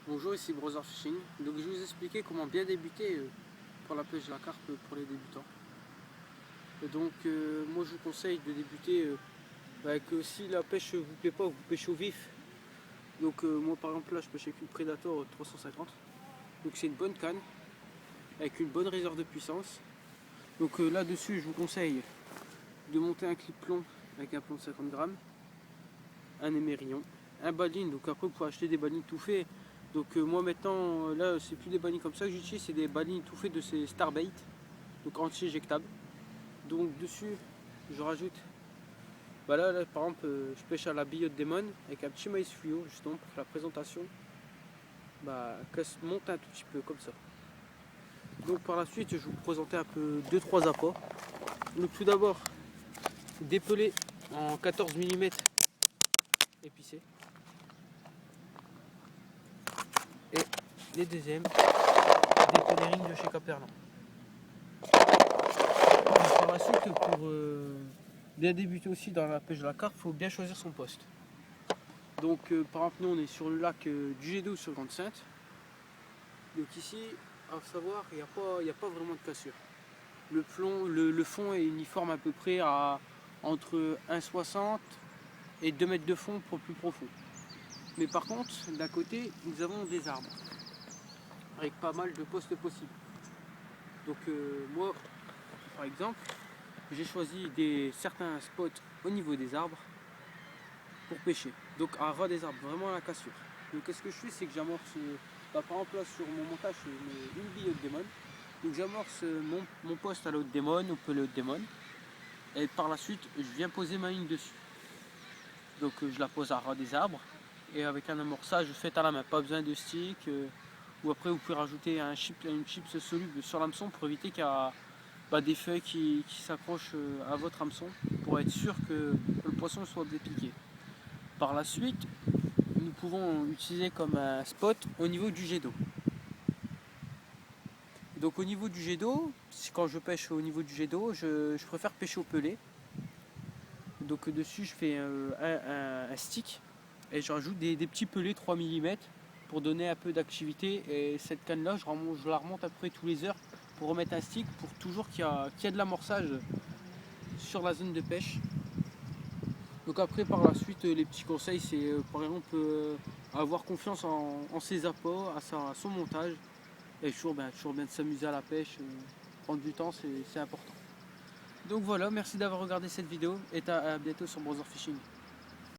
Bonjour, ici Brother Fishing. Donc je vais vous expliquer comment bien débuter pour la pêche de la carpe pour les débutants. Et donc moi je vous conseille de débuter que si la pêche vous plaît pas, vous pêchez au vif. Donc moi par exemple là je pêche avec une Predator 350. Donc c'est une bonne canne avec une bonne réserve de puissance. Donc là-dessus je vous conseille de monter un clip plomb avec un plomb de 50 grammes, un émerillon, un baline. Donc après vous pouvez acheter des balines tout faits. Donc moi maintenant là c'est plus des balines comme ça que j'utilise, c'est des balines tout faits de ces Starbait, donc anti-éjectables. Donc dessus je rajoute, là par exemple je pêche à la Biote Demon avec un petit maïs fluo justement pour que la présentation monte un tout petit peu comme ça. Donc par la suite je vais vous présenter un peu 2-3 apports. Donc tout d'abord dépeler en 14 mm épicé. Et les deuxièmes, des pelérines de chez Capernaum. Par la suite, pour bien débuter aussi dans la pêche de la carpe, il faut bien choisir son poste. Donc par exemple, nous on est sur le lac du Jet-d'eau sur Grande-Synthe. Donc ici, à savoir, il n'y a pas vraiment de cassure. Le fond est uniforme à peu près à entre 1,60 et 2 mètres de fond pour le plus profond. Mais par contre, d'un côté, nous avons des arbres avec pas mal de postes possibles. Donc moi, par exemple, j'ai choisi certains spots au niveau des arbres pour pêcher. Donc à ras des arbres, vraiment à la cassure. Donc qu'est-ce que je fais, c'est que j'amorce, par exemple là sur mon montage, je mets une bille haute démon. Donc j'amorce mon poste à la haute démon ou peu la haute démon. Et par la suite, je viens poser ma ligne dessus. Donc je la pose à ras des arbres. Et avec un amorçage fait à la main, pas besoin de stick. Ou après vous pouvez rajouter une chips soluble sur l'hameçon pour éviter qu'il y ait des feuilles qui s'accrochent à votre hameçon pour être sûr que le poisson soit bien piqué. Par la suite, nous pouvons utiliser comme un spot au niveau du jet d'eau. Donc au niveau du jet d'eau, quand je pêche au niveau du jet d'eau, je préfère pêcher au pelé. Donc dessus je fais un stick et je rajoute des petits pelés 3 mm pour donner un peu d'activité. Et cette canne là je la remonte après tous les heures pour remettre un stick pour toujours qu'il y ait de l'amorçage sur la zone de pêche. Donc après par la suite les petits conseils c'est par exemple avoir confiance en ses apports, à son montage et toujours bien de s'amuser à la pêche, prendre du temps c'est important. Donc voilà, merci d'avoir regardé cette vidéo et à bientôt sur Brother Fishing.